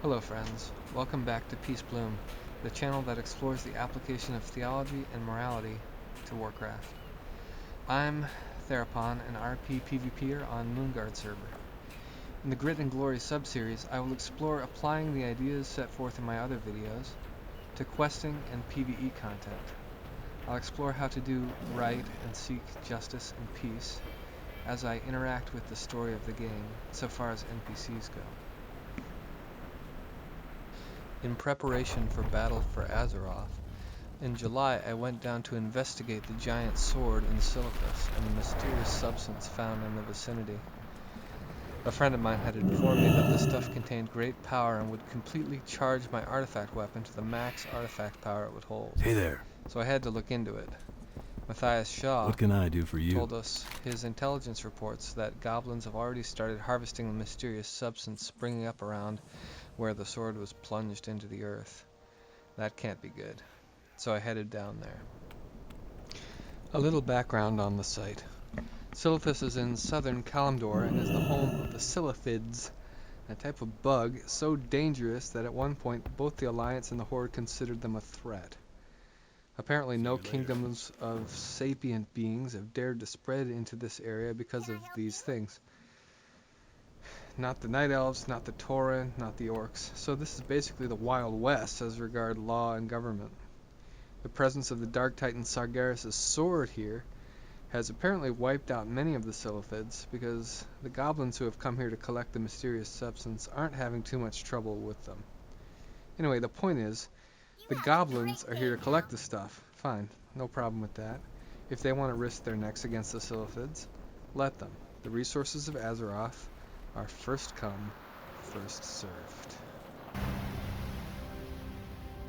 Hello friends, welcome back to Peacebloom, the channel that explores the application of theology and morality to Warcraft. I'm Therapon, an RP-PvPer on Moonguard server. In the Grit and Glory subseries, I will explore applying the ideas set forth in my other videos to questing and PvE content. I'll explore how to do right and seek justice and peace as I interact with the story of the game, so far as NPCs go. In preparation for battle for Azeroth, in July I went down to investigate the giant sword in Silithus and the mysterious substance found in the vicinity. A friend of mine had informed me that the stuff contained great power and would completely charge my artifact weapon to the max artifact power it would hold. Hey there. So I had to look into it. Matthias Shaw What can I do for you? told us his intelligence reports that goblins have already started harvesting the mysterious substance springing up around where the sword was plunged into the earth. That can't be good. So I headed down there. A little background on the site. Silithus is in southern Kalimdor and is the home of the Silithids, a type of bug so dangerous that at one point both the Alliance and the Horde considered them a threat. Apparently no kingdoms of sapient beings have dared to spread into this area because of these things. Not the Night Elves, not the Tauren, not the Orcs. So this is basically the Wild West as regard law and government. The presence of the Dark Titan Sargeras' sword here has apparently wiped out many of the Silithids because the goblins who have come here to collect the mysterious substance aren't having too much trouble with them. Anyway, the point is, the goblins are here to collect the stuff. Fine, no problem with that. If they want to risk their necks against the Silithids, let them. The resources of Azeroth are first come, first served.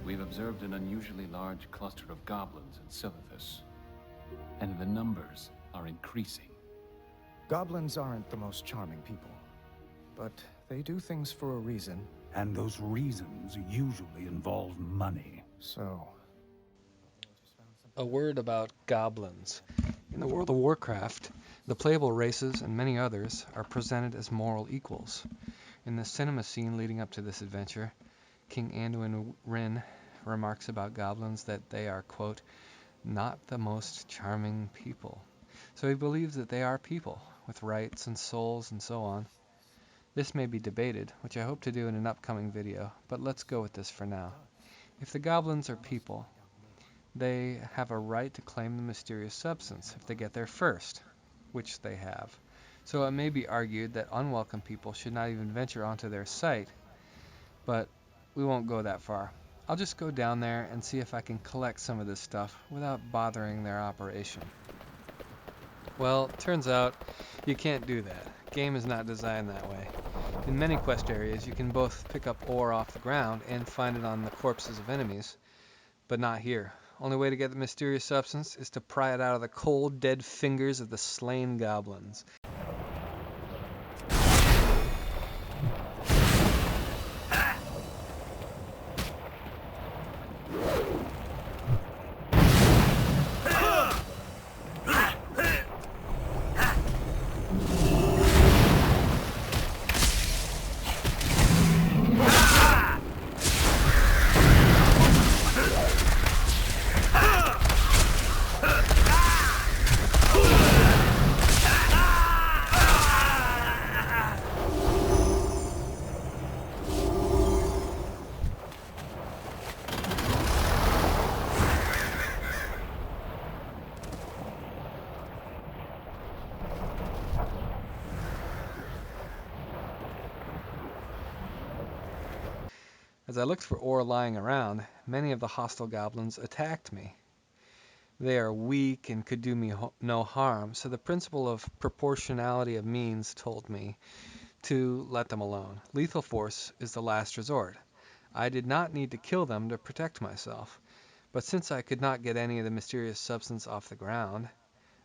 We've observed an unusually large cluster of goblins in Silithus, and the numbers are increasing. Goblins aren't the most charming people, but they do things for a reason. And those reasons usually involve money. So... A word about goblins. In the world of Warcraft, the playable races and many others are presented as moral equals. In the cinema scene leading up to this adventure, King Anduin Wrynn remarks about goblins that they are, quote, not the most charming people. So he believes that they are people, with rights and souls and so on. This may be debated, which I hope to do in an upcoming video, but let's go with this for now. If the goblins are people, they have a right to claim the mysterious substance if they get there first, which they have. So it may be argued that unwelcome people should not even venture onto their site, but we won't go that far. I'll just go down there and see if I can collect some of this stuff without bothering their operation. Well, turns out you can't do that. Game is not designed that way. In many quest areas, you can both pick up ore off the ground and find it on the corpses of enemies, but not here. Only way to get the mysterious substance is to pry it out of the cold, dead fingers of the slain goblins. As I looked for ore lying around, many of the hostile goblins attacked me. They are weak and could do me no harm, so the principle of proportionality of means told me to let them alone. Lethal force is the last resort. I did not need to kill them to protect myself, but since I could not get any of the mysterious substance off the ground,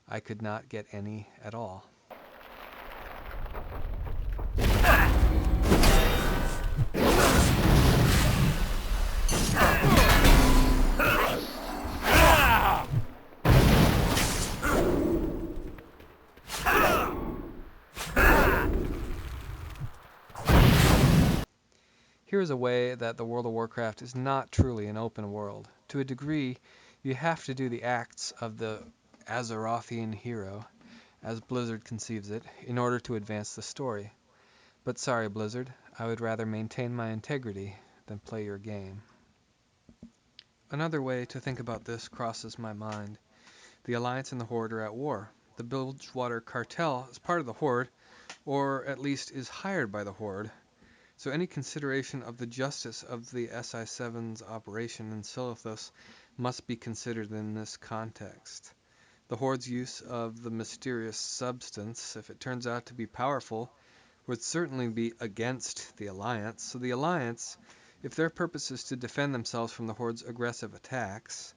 I could not get any at all. Here is a way that the World of Warcraft is not truly an open world. To a degree, you have to do the acts of the Azerothian hero, as Blizzard conceives it, in order to advance the story. But sorry, Blizzard, I would rather maintain my integrity than play your game. Another way to think about this crosses my mind. The Alliance and the Horde are at war. The Bilgewater Cartel is part of the Horde, or at least is hired by the Horde, so any consideration of the justice of the SI-7's operation in Silithus must be considered in this context. The Horde's use of the mysterious substance, if it turns out to be powerful, would certainly be against the Alliance, so the Alliance, if their purpose is to defend themselves from the Horde's aggressive attacks,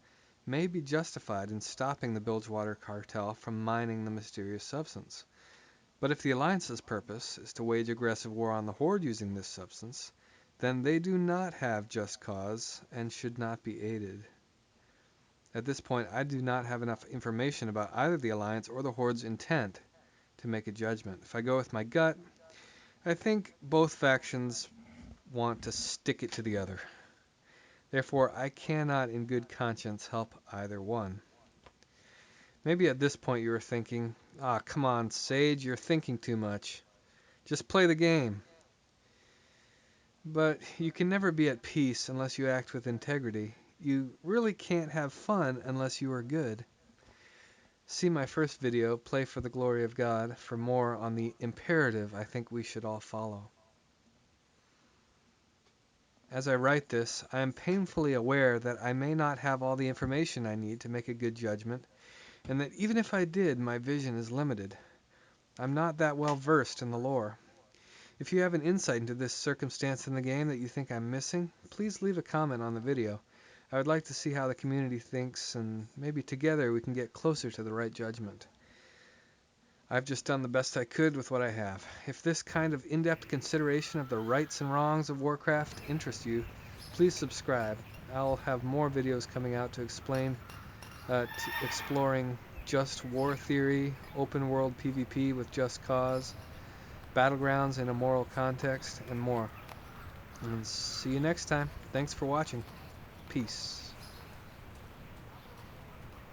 may be justified in stopping the Bilgewater Cartel from mining the mysterious substance. But if the Alliance's purpose is to wage aggressive war on the Horde using this substance, then they do not have just cause and should not be aided. At this point, I do not have enough information about either the Alliance or the Horde's intent to make a judgment. If I go with my gut, I think both factions want to stick it to the other. Therefore, I cannot in good conscience help either one. Maybe at this point you are thinking, come on, Sage, you're thinking too much. Just play the game. But you can never be at peace unless you act with integrity. You really can't have fun unless you are good. See my first video, Play for the Glory of God, for more on the imperative I think we should all follow. As I write this, I am painfully aware that I may not have all the information I need to make a good judgment, and that even if I did, my vision is limited. I'm not that well versed in the lore. If you have an insight into this circumstance in the game that you think I'm missing, please leave a comment on the video. I would like to see how the community thinks, and maybe together we can get closer to the right judgment. I've just done the best I could with what I have. If this kind of in-depth consideration of the rights and wrongs of Warcraft interests you, please subscribe. I'll have more videos coming out to explain, exploring just war theory, open world PvP with just cause, battlegrounds in a moral context, and more. And see you next time. Thanks for watching. Peace.